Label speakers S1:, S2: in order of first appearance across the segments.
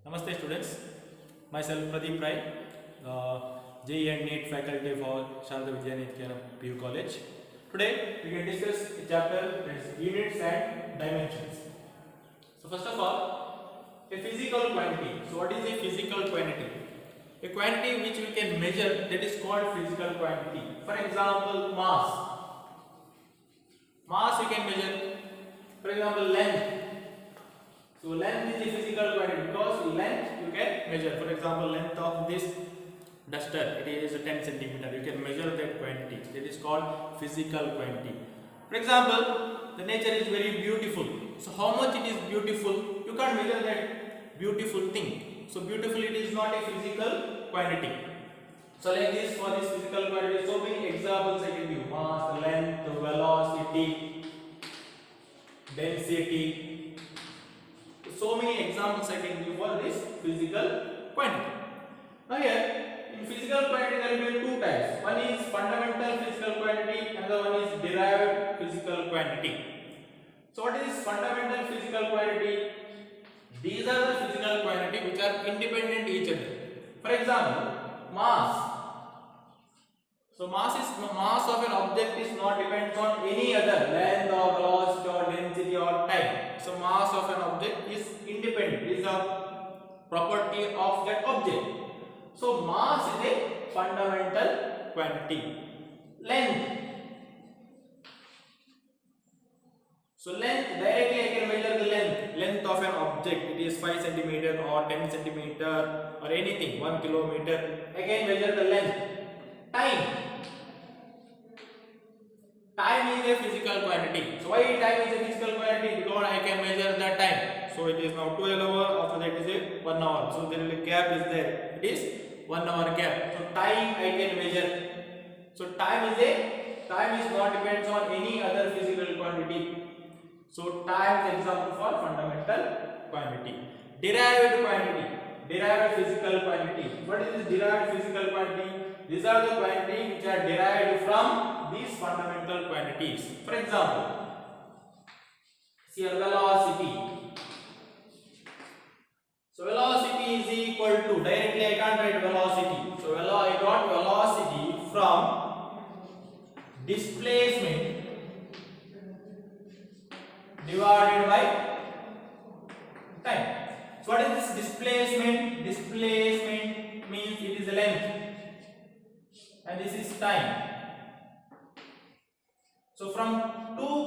S1: Namaste students, myself Pradeep Rai, JEE and NEET faculty for Chapter-1 PU College. Today we can discuss a chapter that is units and dimensions. So first of all, a physical quantity. So what is a physical quantity? A quantity which we can measure, that is called physical quantity. For example, mass. Mass we can measure. For example, length. So length is a physical quantity because length you can measure. For example, length of this duster, it is 10 centimeter. You can measure that quantity. That is called physical quantity. For example, the nature is very beautiful. So how much it is beautiful? You can't measure that beautiful thing. So beautiful, it is not a physical quantity. So like this, for this physical quantity, so many examples I can give: mass, length, velocity, density. So many examples I can give for this physical quantity. Now here, in physical quantity there will be two types. One is fundamental physical quantity, another one is derived physical quantity. So what is fundamental physical quantity? These are the physical quantity which are independent each other. For example, mass. So mass of an object is not depends on any other length or velocity or density or time. So mass of an object is independent, is a property of that object. So mass is a fundamental quantity. Length. So length, directly I can measure the length of an object. It is 5 centimeter or 10 centimeter or anything, 1 kilometer. I can measure the length. Time. Time is a physical quantity. So why time is a physical quantity? Because I can measure the time. So it is now 12 hours, after that is a 1 hour. So there is a gap is there. It is 1 hour gap. So time I can measure. So time is not depends on any other physical quantity. So time is example for fundamental quantity. Derived quantity. Derived physical quantity. What is this derived physical quantity? These are the quantities which are derived from these fundamental quantities. For example, see a velocity. So velocity is equal to, directly I can't write velocity. So I got velocity from displacement divided by time. So what is this displacement? Displacement means it is a length. And this is time. So from two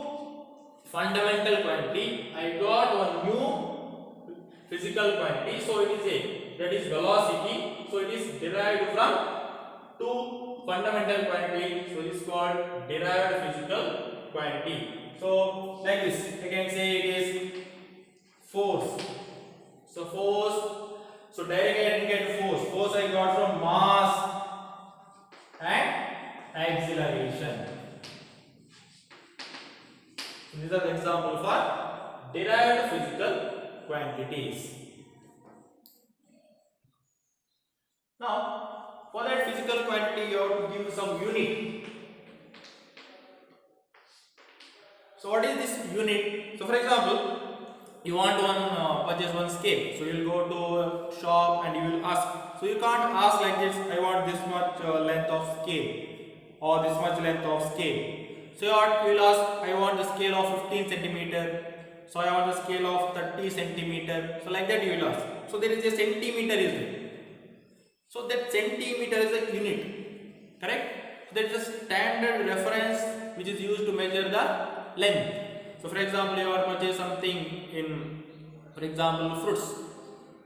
S1: fundamental quantity, I got one new physical quantity. So it is that is velocity. So it is derived from two fundamental quantity. So it is called derived physical quantity. So like this, I can say it is force. So force. So directly I can get force. Force I got from mass and acceleration. So these are the examples for derived physical quantities. Now, for that physical quantity, you have to give some unit. So what is this unit? So for example, you want to purchase one scale. So you will go to a shop and you will ask. So you can't ask like this, I want this much length of scale or this much length of scale. So you will ask, I want the scale of 15 centimeter. So I want the scale of 30 centimeter. So like that you will ask. So there is a centimeter is there. So that centimeter is a unit. Correct? So that is a standard reference which is used to measure the length. So for example, you are purchase something in, for example, fruits.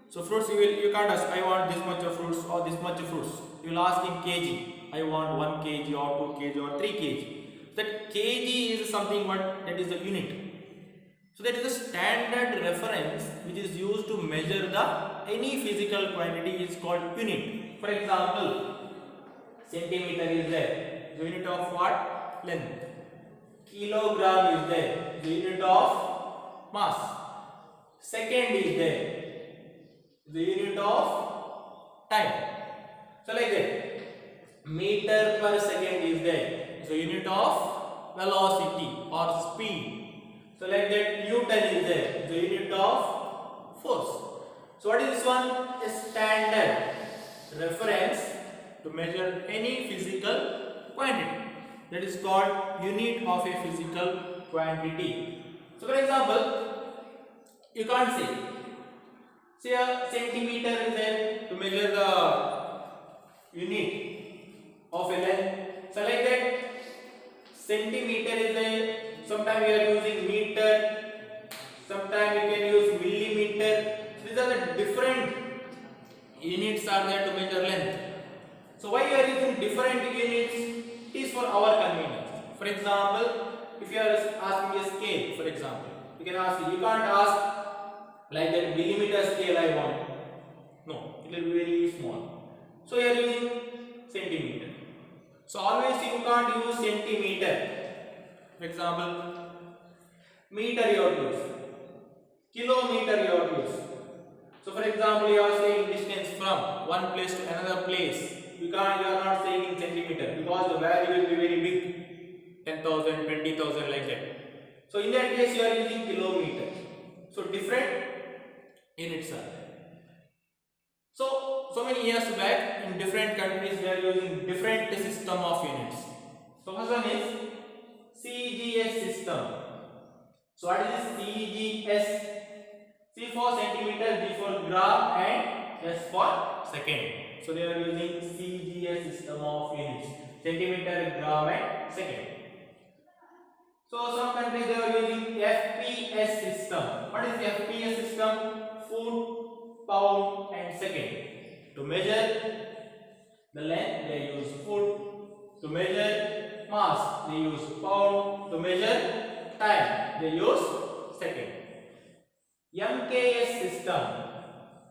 S1: So fruits you can't ask, I want this much of fruits or this much of fruits. You will ask in kg. I want 1 kg or 2 kg or 3 kg. That kg is something that is the unit. So that is a standard reference which is used to measure any physical quantity is called unit. For example, centimeter is there. The unit of what? Length. Kilogram is there. The unit of mass. Second is there. The unit of time. So like that. Meter per second is there. The unit of velocity or speed. So like that, Newton is there. The unit of force. So what is this one? A standard reference to measure any physical quantity. That is called unit of a physical quantity. So for example, you can't say a centimeter is there to measure the unit of a length. So like that, centimeter is there. Sometimes we are using meter. Sometimes we can use millimeter. These are the different units are there to measure length. So why we are using different units? It is for our convenience. For example, if you are asking a scale, for example, you can ask. You can't ask like that millimeter scale I want. No, it will be very small. So you are using centimeter. So always you can't use centimeter. For example, meter you have to use. Kilometer you have to use. So for example, you are saying distance from one place to another place. You are not saying in centimeter because the value will be very big, 10,000, 20,000 like that. So in that case, you are using kilometer. So different units are there. So many years back in different countries they are using different system of units. So first one is CGS system. So what is this CGS? C for centimeter, G for gram and S for second. So they are using CGS system of units. Centimeter, gram and second. So some countries they are using FPS system. What is FPS system? Foot, pound and second. To measure the length they use foot. To measure mass they use pound. To measure time they use second. MKS system.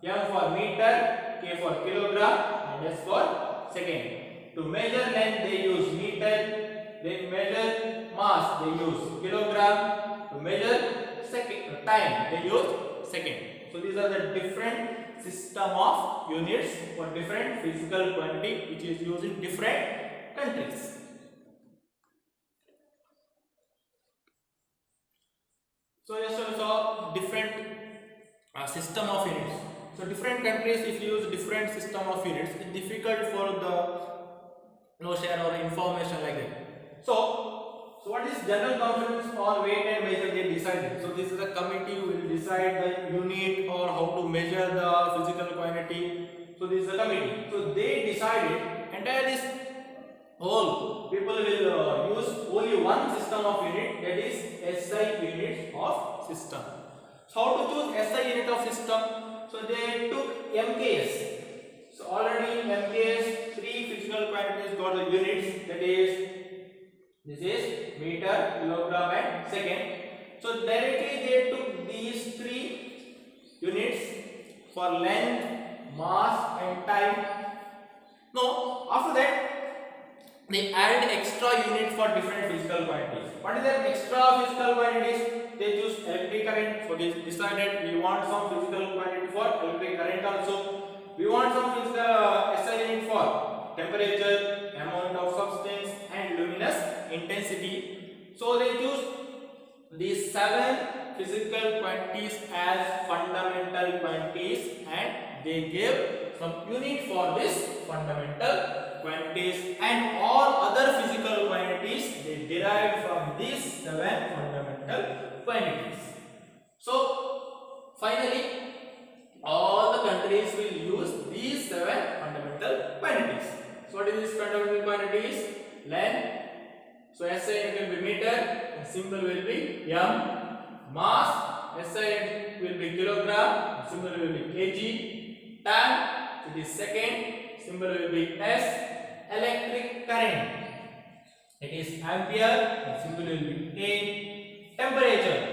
S1: M for meter, K for kilogram and S for second. To measure length they use meter. They measure mass they use kilogram. To measure second time they use second. So these are the different system of units for different physical quantity which is used in different countries. So yes, we saw different system of units. So different countries if you use different system of units, it's difficult for the share or information like that. So what is general conference on weight and measure they decided. So this is a committee who will decide the unit or how to measure the physical quantity. So this is a committee. So they decided entire this whole people will use only one system of unit, that is SI unit of system. So how to choose SI unit of system? So they took MKS. So already in MKS three physical quantities got the units, that is this is meter, kilogram and second. So directly they took these three units for length, mass and time. Now after that they added extra unit for different physical quantities. What is that extra physical quantities? They choose electric current. So they decided we want some physical quantity for electric current also. We want some physical SI unit for temperature, amount of substance and luminous intensity. So they choose these 7 physical quantities as fundamental quantities and they gave some unit for this fundamental quantities, and all other physical quantities they derived from these 7 fundamental quantities. So finally all the countries will use these 7 fundamental quantities. So what is these fundamental quantities? Length. So SI unit will be meter, and symbol will be M. Mass, SI unit will be kilogram, symbol will be kg. Time, it is second, symbol will be S. Electric current, it is ampere, and symbol will be A. Temperature.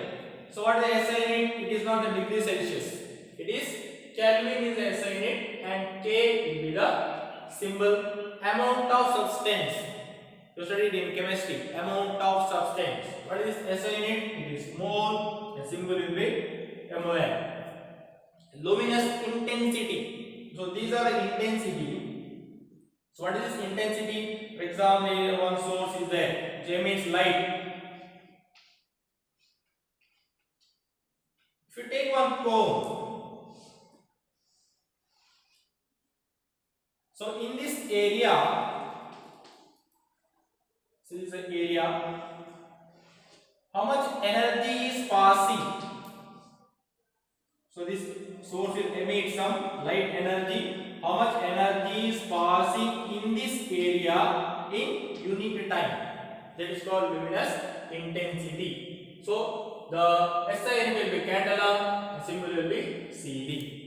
S1: So what is the SI unit? It is not the degree Celsius. It is Kelvin is the SI unit and K will be the symbol. Amount of substance. You studied in chemistry. Amount of substance. What is SI unit? It is mole. The symbol will be MOL. Luminous intensity. So these are the intensity. So what is this intensity? For example, one source is there. J means light. If you take one cone, So in this area, so this is the area, how much energy is passing? So this source will emit some light energy. How much energy is passing in this area in unit time? That is called luminous intensity. So the SI unit will be candela, the symbol will be CD.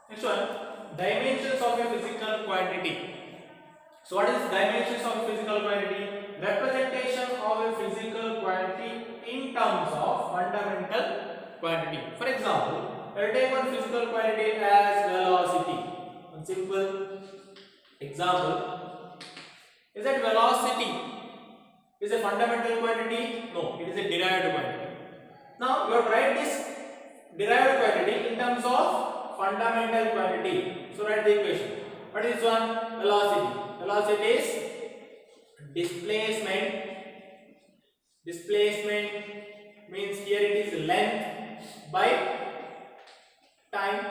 S1: Next one, dimensions of a physical quantity. So what is dimensions of physical quantity? Representation of a physical quantity in terms of fundamental quantity. For example, I will take one physical quantity as velocity. One simple example is that velocity is a fundamental quantity? No, it is a derived quantity. Now you have to write this derived quantity in terms of fundamental quantity. So write the equation. What is one? Velocity. Velocity is displacement. Displacement means here it is length by time.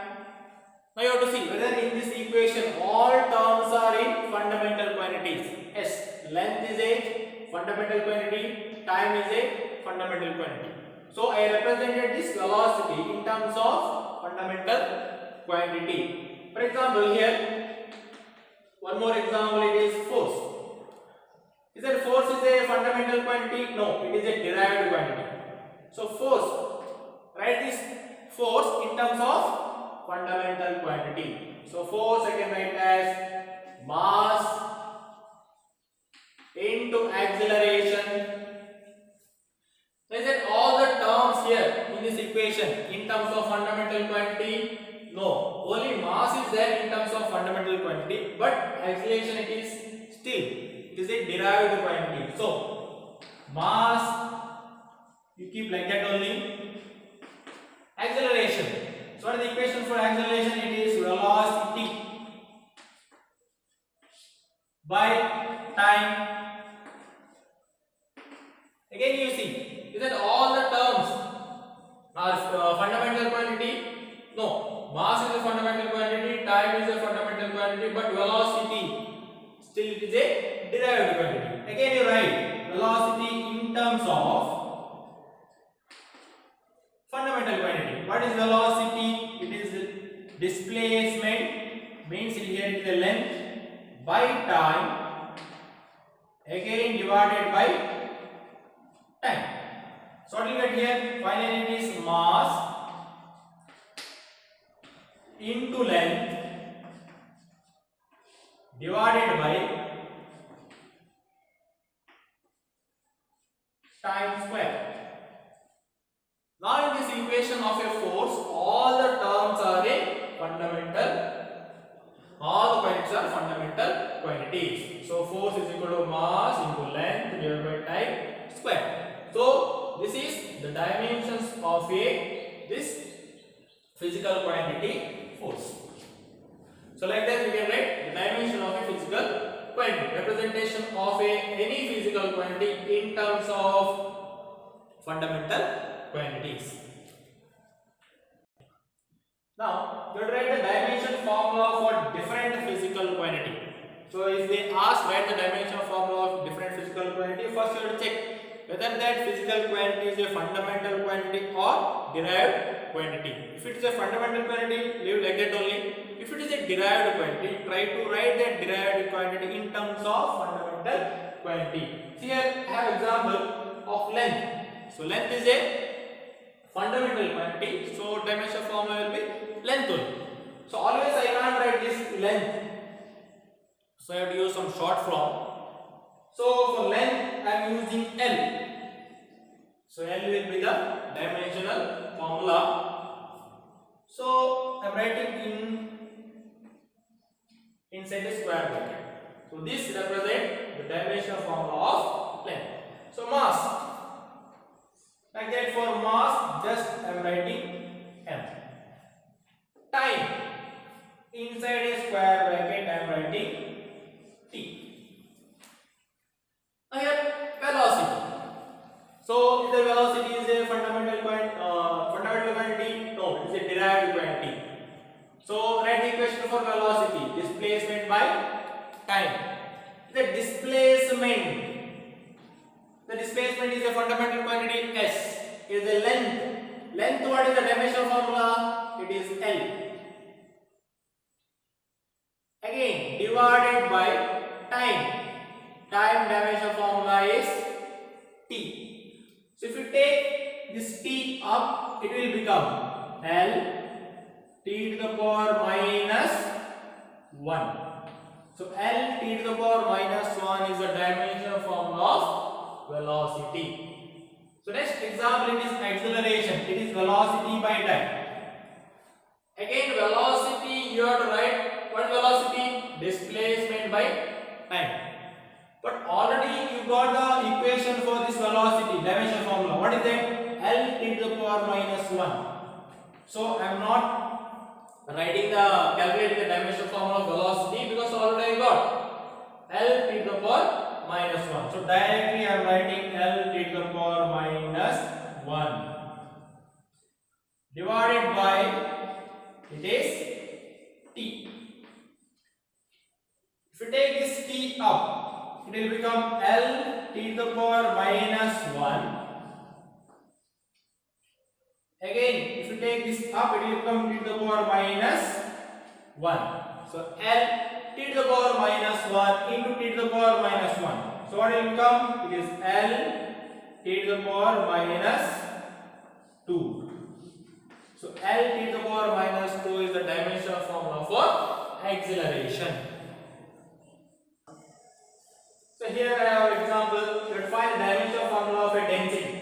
S1: Now you have to see whether in this equation all terms are in fundamental quantities. Yes, length is a fundamental quantity, time is a fundamental quantity. So I represented this velocity in terms of fundamental quantity. For example, here one more example, it is force. Is that force is a fundamental quantity? No, it is a derived quantity. So force, write this force in terms of fundamental quantity. So force I can write as mass into acceleration. So is that all the terms here in this equation in terms of fundamental quantity? No, only mass is there in terms of fundamental quantity, but acceleration it is still, it is a derived quantity. So mass you keep like that only. Acceleration, so what is the equation for acceleration? It is velocity by time. Again you see, is that all the terms are fundamental quantity? No, mass is a fundamental quantity, time is a fundamental quantity, but velocity still it is a derived quantity. Again you write velocity in terms of fundamental quantity. What is velocity? It is displacement, means here it is a length by time, again divided by time. So what do you get here? Finally it is mass into length divided by time square. Now in this equation of a force, all the terms are in fundamental, all the quantities are fundamental quantities. So force is equal to mass into length divided by time square. So this is the dimensions of this physical quantity force. So like that we can write the dimension of a physical quantity, representation of any physical quantity in terms of fundamental quantities. Now you have to write the dimension formula for different physical quantity. So if they ask write the dimension formula of different physical quantity, first you have to check whether that physical quantity is a fundamental quantity or derived quantity. If it is a fundamental quantity, leave like that only. If it is a derived quantity, try to write that derived quantity in terms of fundamental quantity. Here I have example of length. So length is a fundamental quantity. So dimension formula will be length only. So always I can't write this length. So I have to use some short form. So for length I am using L. So L will be the dimensional formula. So I am writing inside the square bracket. So this represents the dimensional formula of length. So mass, like that for mass just I am writing M. Time, inside a square bracket I am writing T. Now here velocity. So if the velocity is a fundamental quantity, no, it is a derived quantity. So write the equation for velocity, displacement by time. The displacement is a fundamental quantity S. Is the length. Length, what is the dimension formula? It is L. Again, divided by time. Time dimension formula is T. So if you take this T up, it will become L T to the power minus 1. So L T to the power minus 1 is the dimension formula of velocity. So next example, it is acceleration. It is velocity by time. Again, velocity you have to write what velocity? Displacement by time. But already you got the equation for this velocity, dimension formula. What is that? L T to the power minus 1. So I am not calculating the dimension formula of velocity because already I got L T to the power minus 1. So directly I am writing L T to the power minus 1 divided by, it is T. If you take this T up, it will become L T to the power minus 1. Again, if you take this up, it will become T to the power minus 1. So L T to the power minus 1 into T to the power minus 1. So what will become? It is L T to the power minus 2. So L T to the power minus 2 is the dimension formula for acceleration. So here I have an example. You find the dimension formula of a density.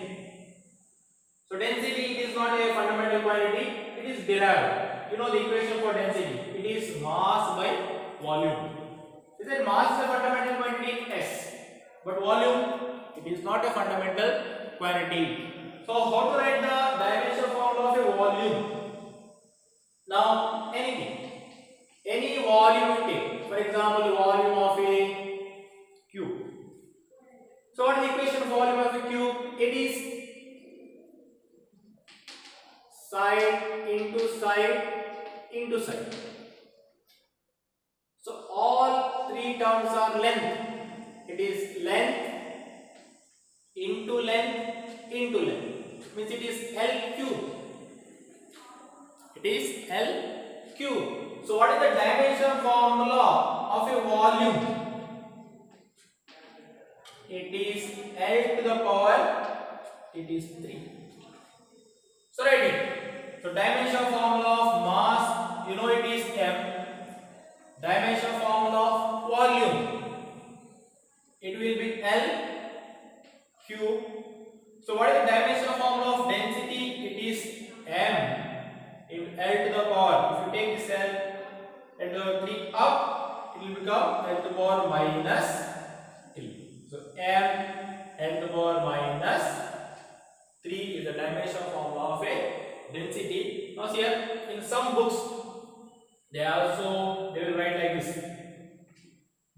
S1: So density, it is not a fundamental quantity, it is derived. You know the equation for density. It is mass by volume. Is that mass is a fundamental quantity? S. But volume, it is not a fundamental quantity. So how to write the dimension formula of a volume? Now anything. Any volume you take. For example, the volume of a cube. So what is the equation for volume of a cube? It is side into side into side. So all three terms are length. It is length into length into length. Means it is L cube. It is L cube. So what is the dimension formula of a volume? It is L to the power, it is 3. So write it. So dimension formula of mass, you know it is M. Dimension formula of volume, it will be L cube. So what is the dimension formula of density? It is M in L to the power. If you take this L to the 3 up, it will become L to the power minus 3. So M L to the power minus 3 is the dimension formula of a density. Now here in some books they will write like this.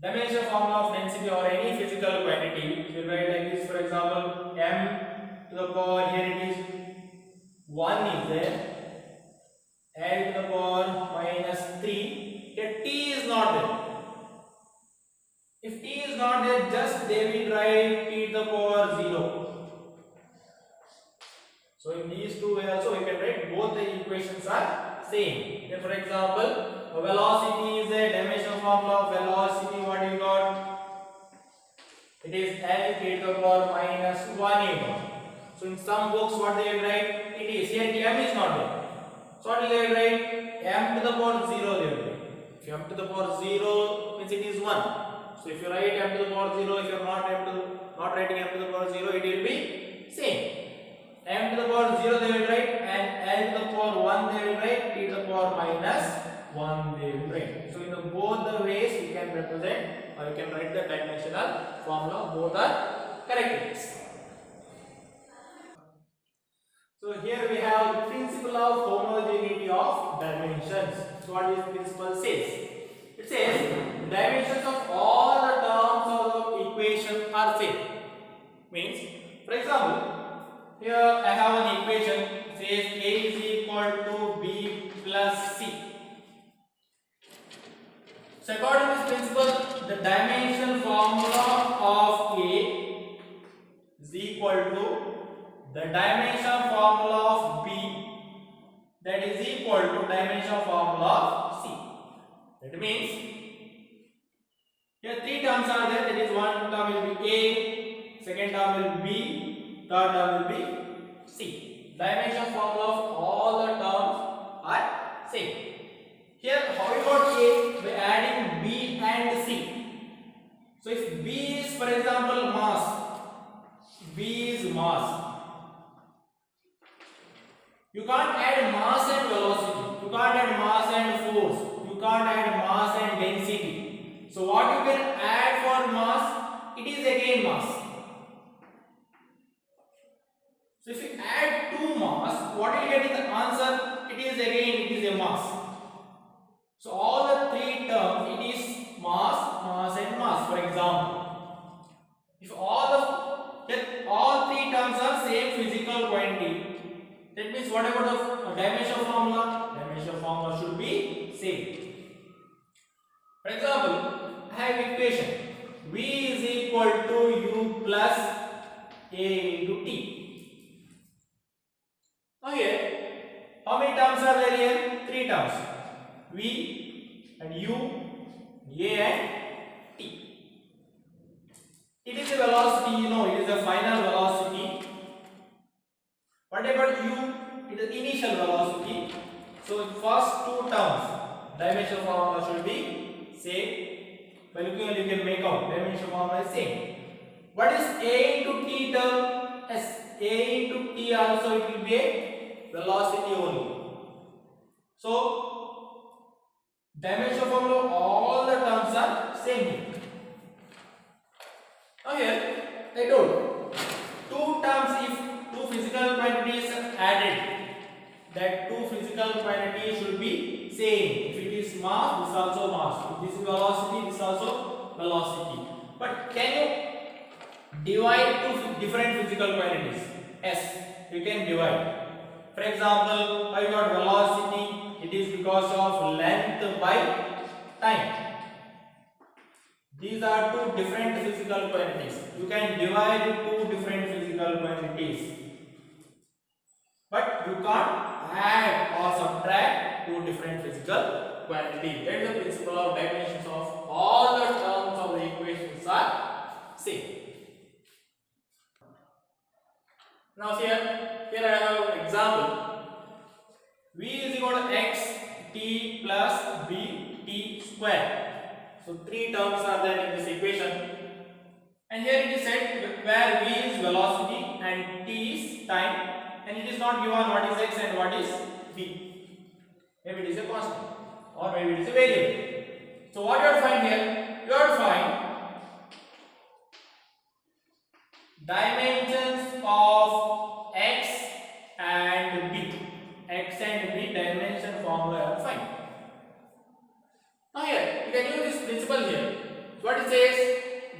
S1: Dimension formula of density or any physical quantity, they will write like this. For example, M to the power, here it is 1 is there, L to the power minus 3. Here T is not there. If T is not there, just they will write T to the power 0. So in these two also we can write both the equations are same. Then for example, velocity is a dimension formula of velocity. What you got? It is L T to the power minus 1 a. So in some books what they will write? It is here M is not there. So what will they write? M to the power 0 they will write. If M to the power 0 means it is 1. So if you write M to the power 0, if you are not writing M to the power 0, it will be same. M to the power 0 they will write, and L to the power 1 they will write, T to the power minus 1 they will write. So in both the ways we can represent or we can write the dimensional formula. Both are correct. So here we have the principle of homogeneity of dimensions. So what this principle says? It says dimensions of all the terms of the equation are same. Means, for example, here I have an equation says A is equal to B plus C. So according to this principle, the dimension formula of A is equal to the dimension formula of B, that is equal to dimension formula of C. That means here three terms are there. That is, one term will be A, second term will be B, third term will be C. Dimension formula of all the terms are same. Here how we got A? By adding B and C. So if B is, for example, mass, B is mass. You can't add mass and velocity. You can't add mass and force. You can't add mass and density. So what you can add for mass? It is again mass. So if you add two mass, what you get in the answer? It is a mass. So all the three terms, it is mass, mass and mass. For example, if all three terms are same physical quantity, that means what about the dimension formula? Dimension formula should be same. For example, I have equation V is equal to U plus A into T. Now here, how many terms are there here? Three terms. V and U, A and T. It is a velocity, you know, it is a final velocity. What about U? It is initial velocity. So first two terms, dimension formula should be same. By looking at, you can make out dimension formula is same. What is A into T term? As A into T also it will be a velocity only. So dimension formula, all the terms are same here. Now here, I told two terms, if two physical quantities are added, that two physical quantities should be same. If it is mass, this also mass. If this is velocity, this also velocity. But can you divide two different physical quantities? Yes, you can divide. For example, I got velocity. It is because of length by time. These are two different physical quantities. You can divide two different physical quantities. But you can't add or subtract two different physical quantities. That is the principle of dimensions of all the terms of the equations are same. Now here I have an example. V is equal to x t plus b t square. So three terms are there in this equation. And here it is said where v is velocity and t is time, and it is not given what is x and what is b. Maybe it is a constant or maybe it is a variable. So what you have to find here? You have to find dimensions of x and b. X and b dimension formula you have to find. Now here you can use this principle here. So what it says,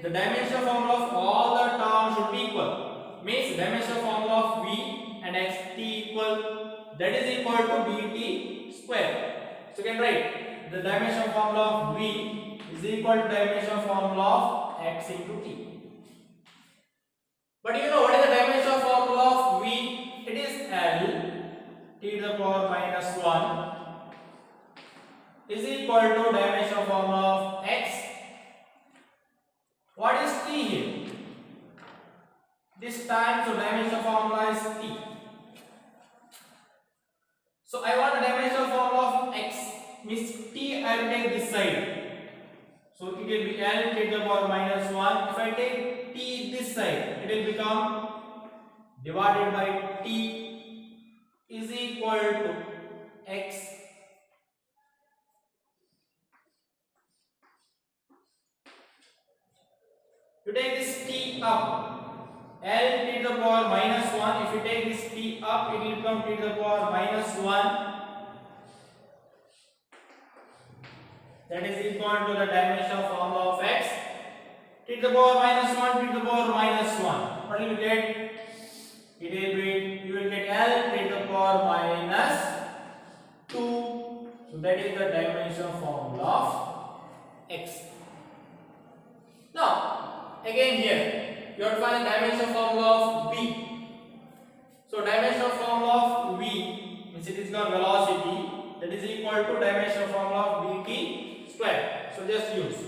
S1: the dimension formula of all the terms should be equal. Means dimension formula of v and x t equal, that is equal to bt square. So you can write the dimension formula of v is equal to dimension formula of x into t. But you know what is the dimension formula of v? It is L t to the power minus 1 is equal to dimension formula of x. What is t here? This time, so dimension formula is t. So I want the dimension formula of x, means t I will take this side. So it will be L t to the power minus 1. If I take t this side, it will become divided by t is equal to x. You take this t up, L t to the power minus 1. If you take this t up, it will become t to the power minus 1. That is equal to the dimension formula of x. T to the power minus 1, t to the power minus 1. What will you get? It will be, you will get L t to the power minus 2. So that is the dimension formula of x. Now again here you have to find the dimension formula of v. So dimension formula of v means it is called velocity, that is equal to dimension formula of dt square. So just use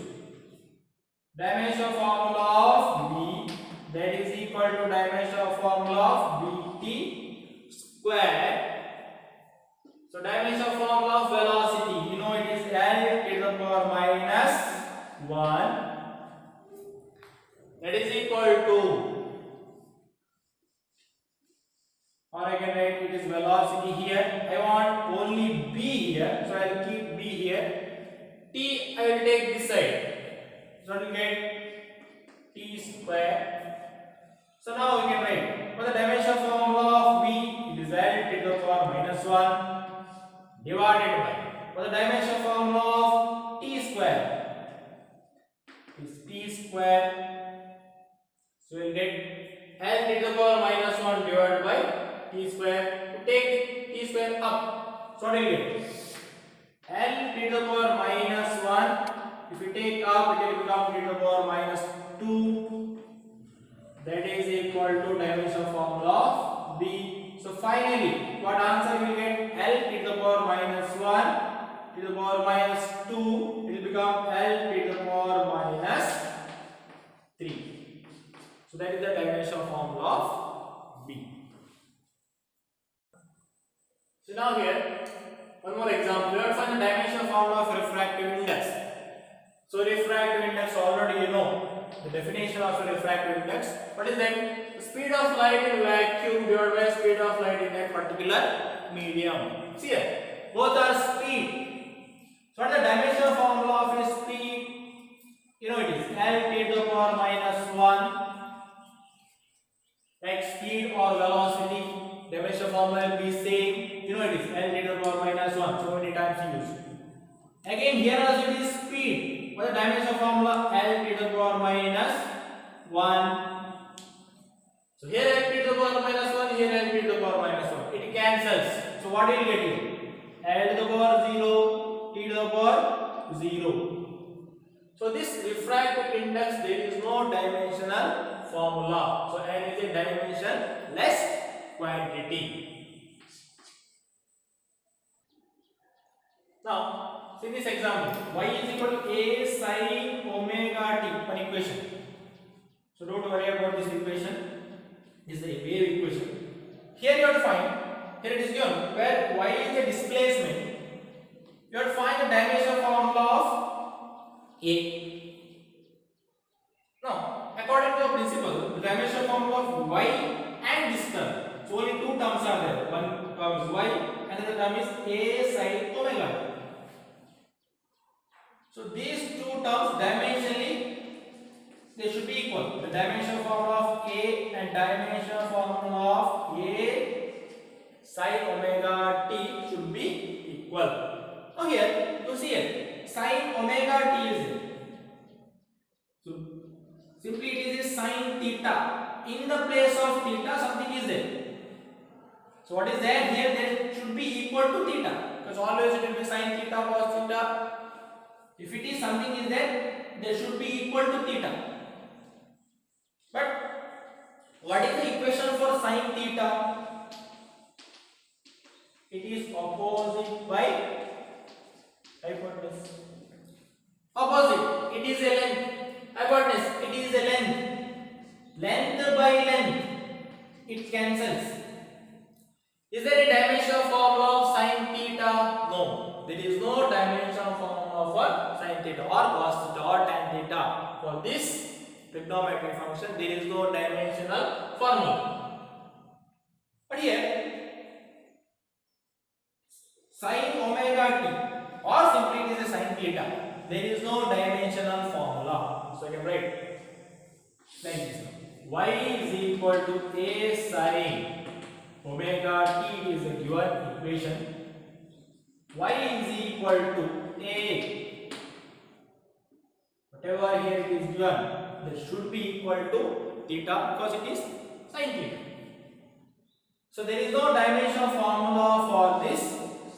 S1: dimension formula of v, that is equal to dimension formula of dt square. So dimension formula of velocity, you know it is L to the power minus 1, that is equal to, or I can write it is velocity here. I want only b here, so I will keep b here. T I will take this side, so I will get t square. So now we can write for the dimension formula of v, it is L to the power minus 1 divided by, for the dimension formula of t square is t square. So we will get L to the power minus 1 divided by t square. To take t square up, so what will you get? L to the power minus 1, if you take up it will become to the power minus 2, that is equal to dimension formula of b. So finally what answer you will get? L to the power minus 1 to the power minus 2, it will become L to the power minus 3. So that is the dimension formula of b. So now here one more example. We have to find the dimension formula of refractive index. So refractive index already you know the definition of a refractive index. What is that? The speed of light in vacuum divided by speed of light in a particular medium. See here, both are speed. So what is the dimension formula of a speed? You know it is L to the power minus 1, like speed or velocity. Dimension formula will be same. You know it is L to the power minus 1. So many times used. Again here also it is speed. What is the dimension formula? L to the power minus 1. So here L to the power minus 1, here L to the power minus 1. It cancels. So what will get you? L to the power 0, t to the power 0. So this refractive index, there is no dimensional formula. So n is a dimensionless quantity. Now, see this example. Y is equal to a sin omega t, one equation. So don't worry about this equation. This is a wave equation. Here you have to find, here it is given, where y is the displacement. You have to find the dimension formula of a. Now, according to the principle, the dimension formula of y and this term. So only two terms are there. One term is y, another term is a sin omega. So these two terms dimensionally they should be equal. The dimension formula of a and dimension formula of a sin omega t should be equal. Now here you see it, sin omega t is there. So simply it is a sin theta. In the place of theta something is there. So what is there? Here there should be equal to theta, because always it will be sin theta cos theta. If it is something is there should be equal to theta. But what is the equation for sin theta? It is opposite by hypotenuse. Opposite, it is a length. Hypotenuse, it is a length. Length by length, it cancels. Is there a dimension formula of sin theta? No. There is no dimension formula for sin theta or cos theta or tan theta. For this trigonometric function, there is no dimensional formula. But here, sin omega t or simply it is a sin theta, there is no dimensional formula. So I can write like this. Y is equal to a sin omega t is a given equation. Y is equal to a, whatever here it is given, that should be equal to theta because it is sin theta. So there is no dimension formula for this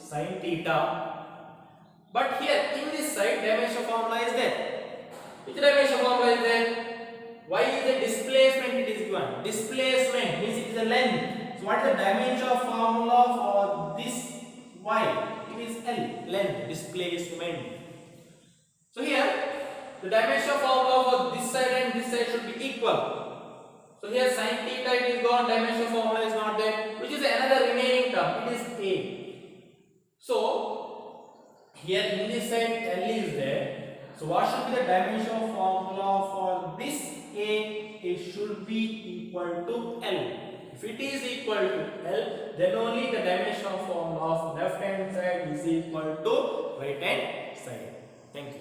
S1: sin theta. But here in this side, dimension formula is there. Which dimension formula is there? Y is the displacement it is given. Displacement means it is the length. So what is the dimension formula for this y? It is L, length, displacement. So here the dimension formula for this side and this side should be equal. So here sin theta it is gone, dimension formula is not there. Which is another remaining term? It is A. So here in this side L is there. So what should be the dimension formula for this A? It should be equal to L. If it is equal to L, then only the dimension formula of left hand side is equal to right hand side. Thank you.